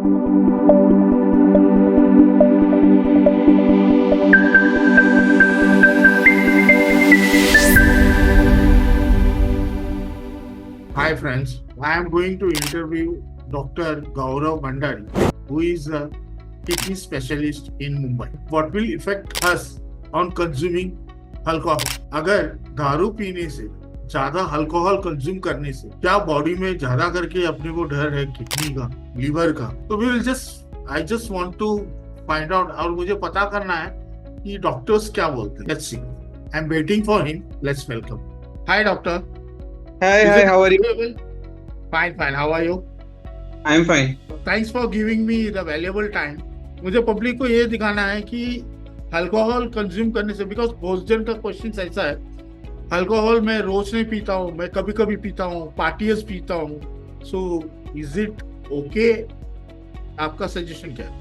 Hi friends, I am going to interview Dr. Gaurav Bhandari, who is a kidney specialist in Mumbai. What will affect us on consuming alcohol? अगर दारू पीने से ज्यादा alcohol consume करने से क्या body में ज्यादा करके अपने को डर है किडनी का, लीवर का? तो I just want to find out और मुझे पता करना है कि डॉक्टर्स क्या बोलते हैं. Let's see. I'm waiting for him. Let's welcome. Hi doctor. Hi, Is hi, it how are you? available? Fine, fine. How are you? I'm fine. Thanks for giving me the valuable time. मुझे public को ये दिखाना है कि alcohol consume करने से, because बहुत जन का क्वेश्चन ऐसा है, अल्कोहल मैं रोज नहीं पीता हूँ, मैं कभी कभी पीता हूँ, पार्टीज पीता हूँ, सो इज इट ओके? आपका सजेशन क्या है?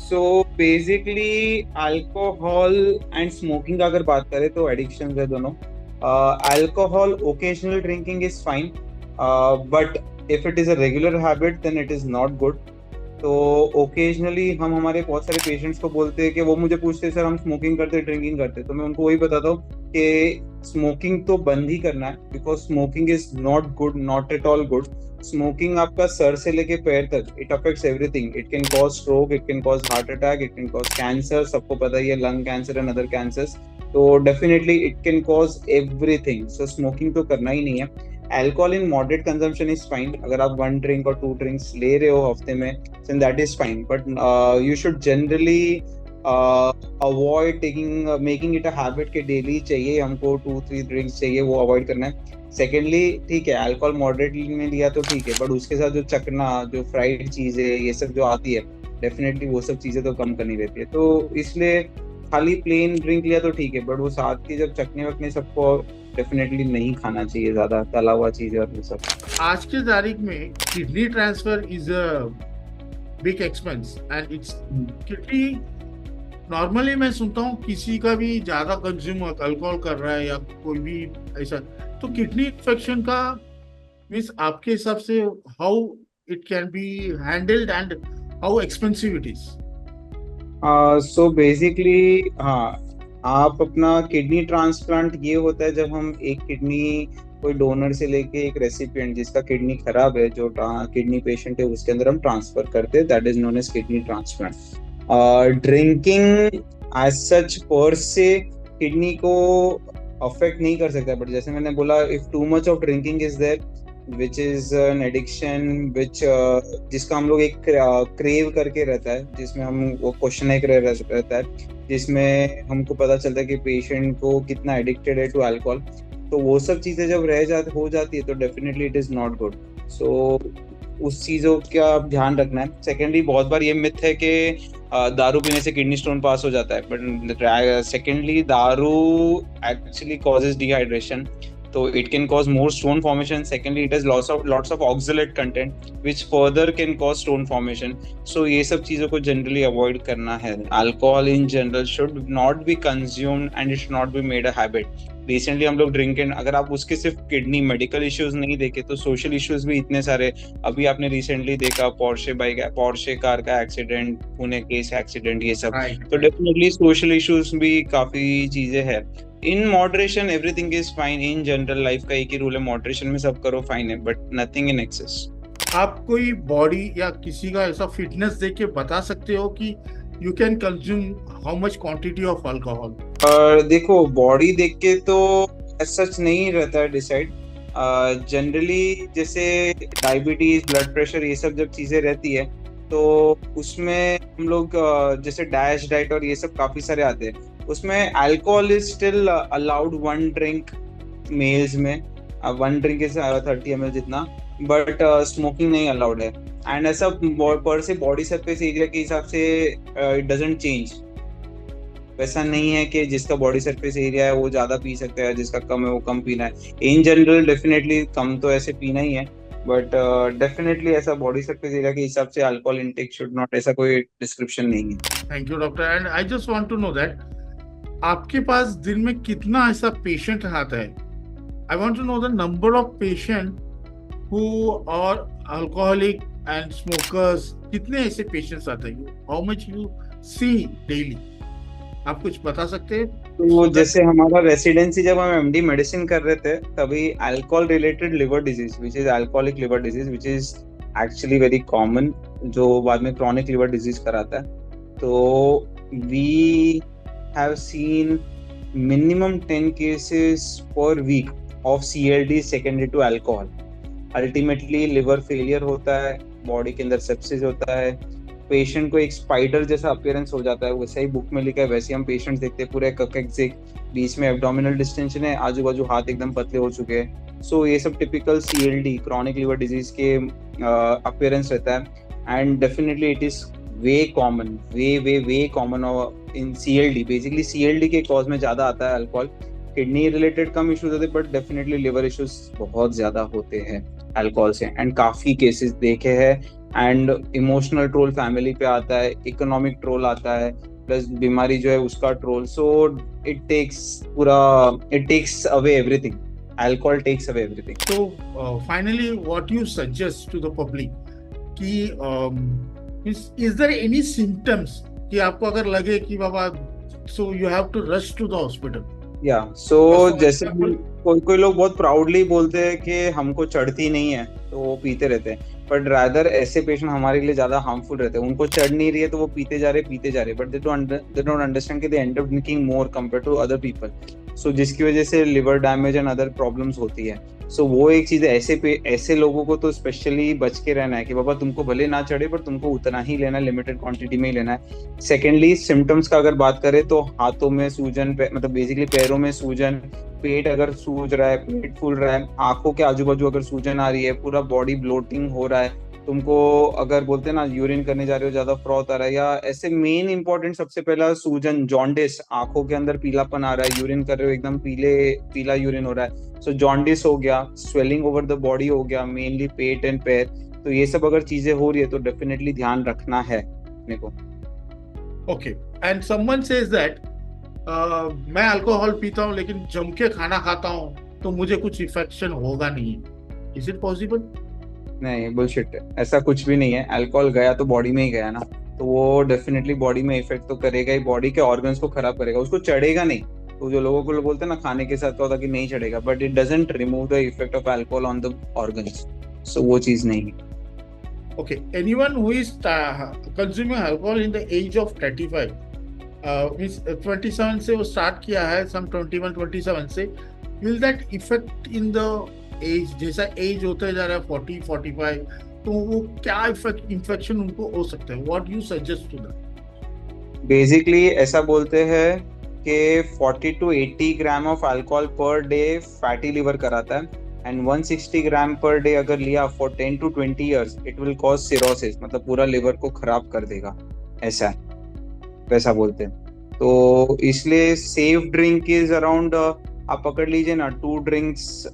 So basically alcohol and smoking अगर बात करें तो एडिक्शन है दोनों. Alcohol occasional drinking is fine, but if it is a regular habit then it is not good. तो ओकेजनली हम हमारे बहुत सारे पेशेंट्स को बोलते हैं कि वो मुझे पूछते हैं सर हम स्मोकिंग करते ड्रिंकिंग करते, तो मैं उनको वही बताता हूँ कि स्मोकिंग तो बंद ही करना है, because smoking is not good, not at all good. Smoking आपका सर से लेके पैर तक it affects everything. It can cause stroke, it can cause heart attack, it can cause cancer. सबको पता ही है lung cancer and other cancers. तो definitely it can cause everything. So smoking तो करना ही नहीं है. Alcohol in moderate consumption is fine. अगर आप 1 drink or 2 drinks ले रहे हो हफ्ते में, then that is fine. But you should generally avoid making it a habit कि daily चाहिए हमको 2-3 drinks चाहिए, वो avoid करना है. Secondly, ठीक है, alcohol moderately में लिया तो ठीक है, but उसके साथ जो चखना, जो फ्राइड चीजें, ये सब जो आती है, डेफिनेटली वो सब चीजें तो कम करनी रहती है. तो इसलिए खाली प्लेन ड्रिंक लिया तो ठीक है, बट वो साथ की जब चखने वखने सबको डेफिनेटली नहीं खाना चाहिए ज्यादा तला हुआ चीजें और ये सब. आज के तारीख में kidney transfer is a big expense and it's kidney. Normally मैं सुनता हूँ किसी का भी ज्यादा कंज्यूम अल्कोहल कर रहा है या कोई भी ऐसा, तो किडनी इन्फेक्शन का मीन्स आपके हिसाब से how it can be handled and how expensive it is? So basically हाँ, आप अपना किडनी ट्रांसप्लांट ये होता है जब हम एक किडनी कोई डोनर से लेके एक रेसिपिएंट जिसका किडनी खराब है, जो किडनी पेशेंट है, उसके अंदर हम ट्रांसफर करते हैं. That is known as kidney transplant. Drinking as such पर से किडनी को अफेक्ट नहीं कर सकता, बट जैसे मैंने बोला, if too much of drinking is there which is an addiction which जिसका हम लोग एक क्रेव करके रहता है, जिसमें हम वो क्वेश्चन एक रहता है जिसमें हमको पता चलता है कि पेशेंट को कितना एडिक्टेड है टू अल्कोहल. तो वो सब चीजें जब हो जाती है तो definitely it is not good. So उस चीजों का ध्यान रखना है. सेकेंडली, बहुत बार ये मिथ है कि दारू पीने से किडनी स्टोन पास हो जाता है, बट सेकेंडली दारू actually causes dehydration. So it can cause more stone formation. Secondly, it has lots of oxalate content which further can cause stone formation. So ये सब चीजों को generally avoid करना है. Alcohol in general should not be consumed and it should not be made a habit. Recently हम लोग drink and अगर आप उसके सिर्फ किडनी मेडिकल इश्यूज नहीं देखे तो सोशल इश्यूज भी इतने सारे. अभी आपने रिसेंटली देखा पोर्शे कार का एक्सीडेंट, पुणे केस एक्सीडेंट, ये सब. तो डेफिनेटली सोशल इश्यूज भी काफी चीजें हैं. In moderation everything is fine. In general life का एक ही रूल है, मॉडरेशन में सब करो फाइन है, बट नथिंग इन एक्सेस. आप कोई बॉडी या किसी का ऐसा फिटनेस देख के बता सकते हो कि you can consume how much quantity of alcohol? देखो, बॉडी देख के तो सच नहीं रहता है डिसाइड. जनरली जैसे डायबिटीज, ब्लड प्रेशर, ये सब जब चीजें रहती है तो उसमें हम लोग जैसे डैश डाइट और ये सब काफी सारे आते हैं, उसमें alcohol is still allowed 1 drink males में. 1 ड्रिंक इज 30 ml जितना, बट स्मोकिंग नहीं अलाउड है. एंड ऐसा पर से बॉडी सरफेस एरिया के हिसाब से इट डजंट चेंज. वैसा नहीं है कि जिसका बॉडी सरफेस एरिया है वो ज्यादा पी सकता है, जिसका कम है वो कम पीना है. इन जनरल डेफिनेटली कम तो ऐसे पीना ही है, बट डेफिनेटली ऐसा बॉडी सरफेस एरिया के हिसाब से अल्कोहल इनटेक शुड नॉट, ऐसा कोई डिस्क्रिप्शन नहीं है. Thank you doctor. And I just want to know that आपके पास दिन में कितना ऐसा पेशेंट आता है? I want to know the number of patient who are alcoholic and smokers, कितने ऐसे पेशेंट्स आते हैं? How much you see daily? आप कुछ बता सकते हैं? तो So that जैसे हमारा रेसिडेंसी जब हम एमडी मेडिसिन कर रहे थे तभी alcohol related liver disease which is alcoholic liver disease which is actually very common, जो बाद में क्रॉनिक लिवर डिजीज कराता है। तो we have seen minimum 10 cases per week of CLD secondary to alcohol. Ultimately liver failure होता है, body के अंदर सेप्सिस होता है, पेशेंट को एक स्पाइडर जैसा अपीयरेंस हो जाता है, वैसे ही बुक में लिखा है, वैसे हम पेशेंट देखते हैं, पूरे ककेक्सिक, बीच में एब्डोमिनल डिस्टेंशन है, आजू बाजू हाथ एकदम पतले हो चुके हैं। सो ये सब typical CLD chronic liver disease के अपीयरेंस रहता है। And definitely it is way common, way common in CLD. Basically CLD के कॉज में ज्यादा आता है अल्कोहल, किडनी रिलेटेड कम इश्यूज होते हैं, बट डेफिनेटली लिवर इश्यूज बहुत ज्यादा होते हैं अल्कोहल से। एंड काफी केसेस देखे हैं। एंड इमोशनल ट्रोल फैमिली पे आता है, इकोनॉमिक ट्रोल आता है, प्लस बीमारी जो है उसका ट्रोल। So it takes away everything. Alcohol takes away everything. So finally, what you suggest to the public कि is there any symptoms कि आपको अगर लगे कि बाबा, so you have to rush to the hospital? या सो For जैसे example, कोई लोग बहुत प्राउडली बोलते हैं कि हमको चढ़ती नहीं है तो वो पीते रहते हैं, बट रादर ऐसे पेशेंट हमारे लिए ज्यादा हार्मफुल रहते हैं। उनको चढ़ नहीं रही है तो वो पीते जा रहे, बट दे डोंट अंडरस्टैंड कि they end up drinking more compare to other people. So जिसकी वजह से liver damage and other problems होती है। सो वो एक चीज है, ऐसे लोगों को तो स्पेशली बच के रहना है कि बाबा तुमको भले ना चढ़े पर तुमको उतना ही लेना है, लिमिटेड क्वांटिटी में ही लेना है। सेकेंडली सिम्टम्स का अगर बात करें तो हाथों में सूजन, मतलब बेसिकली पैरों में सूजन, पेट अगर सूज रहा है, पेट फूल रहा है, आंखों के आजू बाजू अगर सूजन आ रही है, पूरा बॉडी ब्लोटिंग हो रहा है, तुमको अगर बोलते हैं ना यूरिन करने जा रहे हो ज्यादा फ्रॉथ आ रहा है, या ऐसे मेन इंपॉर्टेंट सबसे पहला सूजन, जॉन्डिस, आंखों के अंदर पीलापन आ रहा है, यूरिन कर रहे हो एकदम पीला यूरिन हो रहा है, सो जॉन्डिस हो गया, स्वेलिंग ओवर द बॉडी हो गया, मेनली पेट एंड पैर। तो ये सब अगर चीजें हो रही है तो डेफिनेटली ध्यान रखना है अपने को। okay, and someone says that मैं अल्कोहल पीता हूँ लेकिन जम के खाना खाता हूँ तो मुझे कुछ इफेक्शन होगा नहीं। Is it possible? नहीं, बुलशिट, ऐसा कुछ भी नहीं है। अल्कोहल गया तो बॉडी में ही गया ना, तो वो डेफिनेटली बॉडी में इफेक्ट तो करेगा ही, बॉडी के ऑर्गन्स को खराब करेगा, उसको चढ़ेगा नहीं। तो जो लोगों को बोलते हैं ना खाने के साथ क्या होता कि नहीं चढ़ेगा, but it doesn't remove the effect of alcohol on the organs. So वो चीज नहीं है। Okay, anyone who is consuming alcohol in the age of 35, means 27 से वो स्टार्ट किया है, some 21, 27 से, will that affect in the age, जैसा एज होता जा रहा है 40, 45, तो वो क्या इन्फेक्शन उनको हो सकता है? What you suggest to them? Basically ऐसा बोलते हैं कि 40 to 80 gram of alcohol per day fatty liver कराता है, एंड 160 ग्राम पर डे अगर लिया for 10 to 20 years it will cause cirrhosis, मतलब पूरा लिवर को खराब कर देगा, ऐसा वैसा बोलते हैं। तो इसलिए सेफ ड्रिंक इज अराउंड, आप पकड़ लीजिए ना, 2 ड्रिंक्स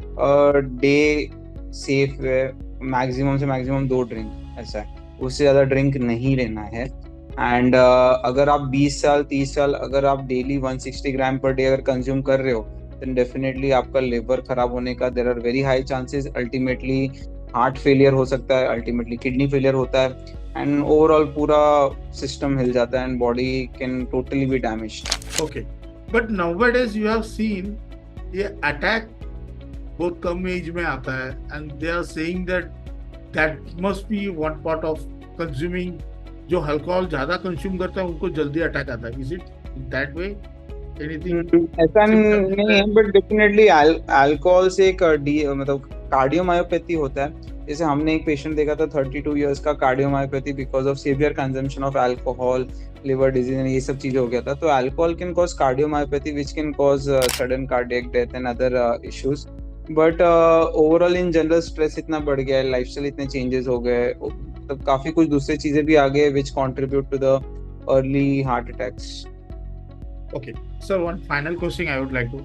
डे सेफ है, मैक्सिमम से मैक्सिमम 2 ड्रिंक, ऐसा है, उससे ज्यादा ड्रिंक नहीं लेना है। एंड अगर आप 20 साल 30 साल अगर आप डेली 160 ग्राम पर डे अगर कंज्यूम कर रहे हो then definitely आपका लिवर खराब होने का there are very high chances, ultimately heart failure हो सकता है, अल्टीमेटली किडनी फेलियर होता है, एंड ओवरऑल पूरा सिस्टम हिल जाता है and body can totally B damaged. Okay, but nowadays you have seen ये अटैक बहुत कम एज में आता है, and they are saying that must be one part of consuming, जो अल्कोहल ज्यादा कंज्यूम करता है उनको जल्दी अटैक आता है। Is it that way? ऐसा नहीं है, बट डेफिनेटली अल्कोहल से एक मतलब कार्डियोमायोपैथी होता है। जैसे हमने एक पेशेंट देखा था 32 इयर्स का, cardiomyopathy because of severe consumption of alcohol, liver disease, ये सब चीजें हो गया था। तो alcohol can cause cardiomyopathy which can cause sudden cardiac death and other issues. But overall in general stress इतना बढ़ गया है, लाइफस्टाइल इतने चेंजेस हो गए, तो काफी कुछ दूसरी चीजें भी आ गए which contribute to the early heart attacks. Okay, so one final question I would like to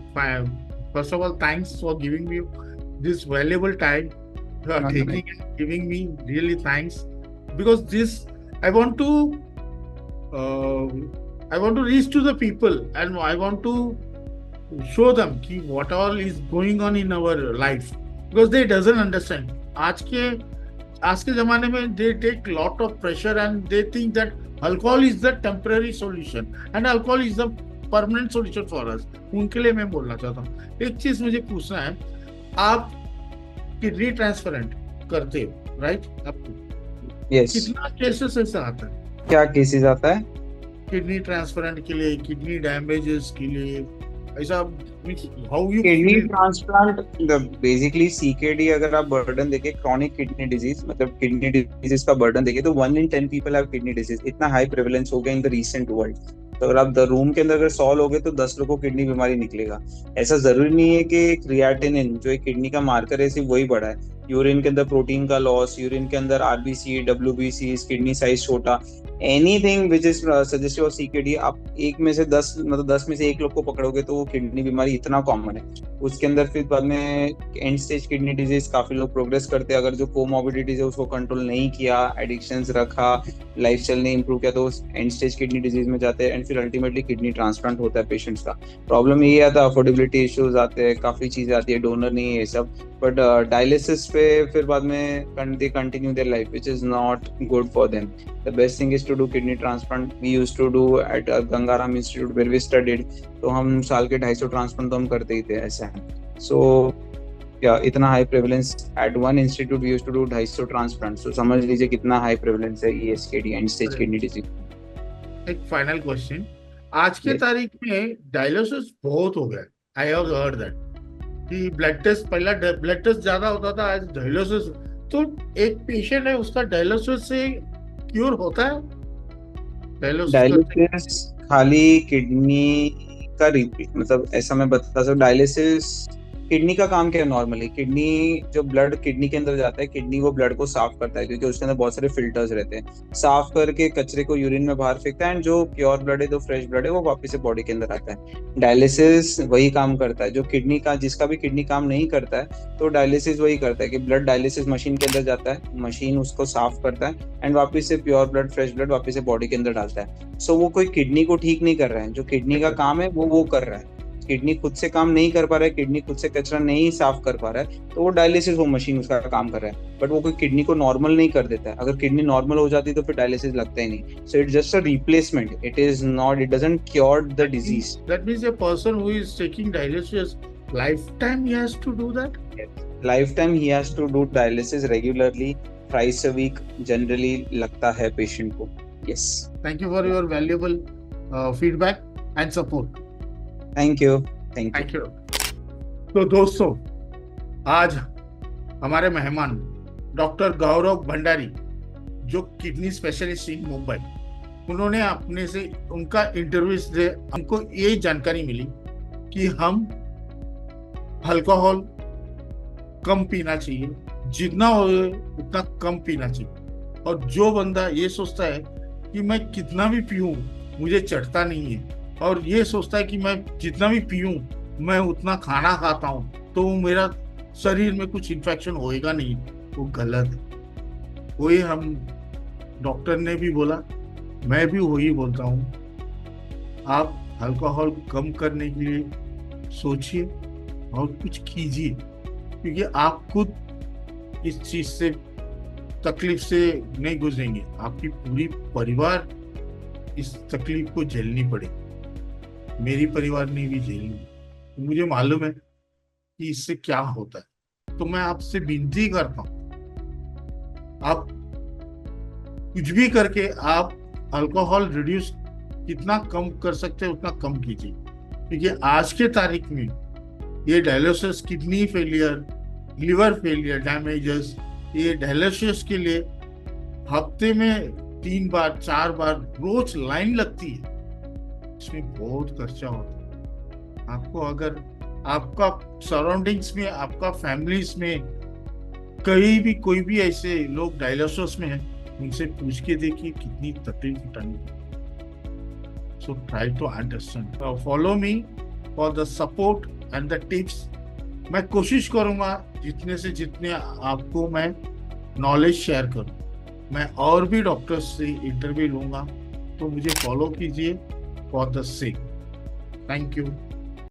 first of all, thanks for giving me this valuable time you are taking and giving me, really thanks, because this I want to reach to the people and I want to show them कि what all is going on in our life, because they doesn't understand। आज के आज के जमाने में they take lot of pressure and they think that alcohol is the temporary solution and alcohol is the permanent solution for us. उनके लिए मैं बोलना चाहता हूँ, एक चीज मुझे पूछना है, आप किडनी ट्रांसप्लांट करते हो राइट? आपको यस। कितना केसेस ऐसा आता है क्या केसेस आता है? किडनी ट्रांसप्लांट के लिए, किडनी डैमेजेस के लिए, ऐसा how you kidney feel? Transplant basically CKD, अगर आप बर्डन देखें, क्रॉनिक किडनी डिजीज मतलब किडनी डिजीज का बर्डन देखें तो 1 in 10 people have kidney disease. इतना हाई प्रेवलेंस हो गया इन द रीसेंट वर्ल्ड। तो अगर आप रूम के अंदर अगर 100 लोग हैं तो 10 लोगों को किडनी बीमारी निकलेगा। ऐसा जरूरी नहीं है कि क्रिएटिनिन जो एक किडनी का मार्कर है सिर्फ वही बढ़ा है। यूरिन के अंदर प्रोटीन का लॉस, यूरिन के अंदर आरबीसी, डब्ल्यूबीसी, किडनी साइज छोटा, anything which is suggestive of CKD, आप एक में से 10 मतलब 10 में से एक लोग को पकड़ोगे तो वो किडनी बीमारी इतना कॉमन है। उसके अंदर फिर बाद में एंड स्टेज किडनी डिजीज काफी लोग प्रोग्रेस करते हैं। अगर जो कोमॉर्बिडिटीज है उसको कंट्रोल नहीं किया, एडिक्शंस रखा, लाइफस्टाइल नहीं इंप्रूव किया, तो एंड स्टेज किडनी डिजीज में जाते हैं एंड फिर अल्टीमेटली किडनी ट्रांसप्लांट होता है पेशेंट्स का। प्रॉब्लम ये आता है, अफोर्डेबिलिटी इश्यूज आते हैं, काफी चीजें आती है, डोनर नहीं है ये सब। बट डायलिसिस पे फिर बाद में they continue their life which is not good for them. The best thing is to do kidney transplant. We used to do at Gangaram institute where we studied. तो हम साल के 250 ट्रांसप्लांट तो हम करते ही थे, ऐसा है। सो या इतना high prevalence at one institute we used to do 250 transplant. So समझ लीजिए कितना हाई प्रेवलेंस है ESKD, end stage kidney disease. एक फाइनल क्वेश्चन, आज के Yes. तारीख में डायलिसिस बहुत हो गया, आई हैव हर्ड दैट कि ब्लड टेस्ट, पहला ब्लड टेस्ट ज्यादा होता था, आज डायलिसिस। तो एक पेशेंट है उसका डायलिसिस से क्योर होता है? डायलिसिस खाली किडनी का रिपीट मतलब ऐसा मैं बता सकता हूँ। डायलिसिस किडनी का काम क्या है नॉर्मली? किडनी जो ब्लड किडनी के अंदर जाता है, किडनी वो ब्लड को साफ करता है क्योंकि उसके अंदर बहुत सारे फिल्टर्स रहते हैं। साफ करके कचरे को यूरिन में बाहर फेंकता है एंड जो प्योर ब्लड है, जो फ्रेश ब्लड है, वो वापस से बॉडी के अंदर आता है। डायलिसिस वही काम करता है। जो किडनी का, जिसका भी किडनी काम नहीं करता है तो डायलिसिस वही करता है कि ब्लड डायलिसिस मशीन के अंदर जाता है, मशीन उसको साफ करता है एंड वापस से प्योर ब्लड, फ्रेश ब्लड वापस से बॉडी के अंदर डालता है। सो वो कोई किडनी को ठीक नहीं कर रहा है। जो किडनी का काम है वो कर रहा है। किडनी खुद से काम नहीं कर पा रहा है, किडनी खुद से कचरा नहीं साफ कर पा रहा है, तो वो डायलिसिस, वो मशीन उसका काम कर रहा है। बट वो कोई किडनी को नॉर्मल नहीं कर देता है। अगर किडनी नॉर्मल हो जाती तो फिर डायलिसिस लगता ही नहीं। So it's just a replacement, it is not, it doesn't cure the disease. That means a person who is taking dialysis, lifetime he has to do that? Lifetime he has to do dialysis regularly, thrice a week generally लगता है patient को। Yes. Thank you for your valuable feedback and support. Thank you. Thank you. Thank you. तो दोस्तों, आज हमारे मेहमान doctor गौरव भंडारी, जो kidney specialist in Mumbai, उन्होंने अपने से उनका इंटरव्यू से हमको ये जानकारी मिली कि हम अल्कोहल कम पीना चाहिए, जितना हो उतना कम पीना चाहिए। और जो बंदा ये सोचता है कि मैं कितना भी पीऊं मुझे चढ़ता नहीं है, और ये सोचता है कि मैं जितना भी पीऊं मैं उतना खाना खाता हूं तो मेरा शरीर में कुछ इन्फेक्शन होएगा नहीं, वो गलत है। वही हम डॉक्टर ने भी बोला, मैं भी वही बोलता हूं, आप अल्कोहल कम करने के लिए सोचिए और कुछ कीजिए, क्योंकि आप खुद इस चीज से, तकलीफ से नहीं गुजरेंगे, आपकी पूरी परिवार इस तकलीफ को झेलनी पड़ेगी। मेरी परिवार ने भी झेली, तो मुझे मालूम है कि इससे क्या होता है। तो मैं आपसे विनती करता हूं, आप कुछ भी करके आप अल्कोहल रिड्यूस कितना कम कर सकते हैं उतना कम कीजिए, क्योंकि आज के तारीख में ये dialysis, kidney failure, liver failure, damages, ये डायलिसिस के लिए हफ्ते में 3 बार 4 बार रोज लाइन लगती है। इसमें बहुत खर्चा होता है। आपको अगर आपका सराउंडिंग्स में, आपका फैमिलीज में कहीं भी कोई भी ऐसे लोग डायलिसिस में हैं, उनसे पूछ के देखिए कितनी तकलीफ उठानी। So try to understand, follow me for the support and the tips. मैं कोशिश करूंगा जितने से जितने आपको मैं नॉलेज शेयर करूं। मैं और भी डॉक्टर्स से इंटरव्यू लूंगा, तो मुझे फॉलो कीजिए for the sake. Thank you.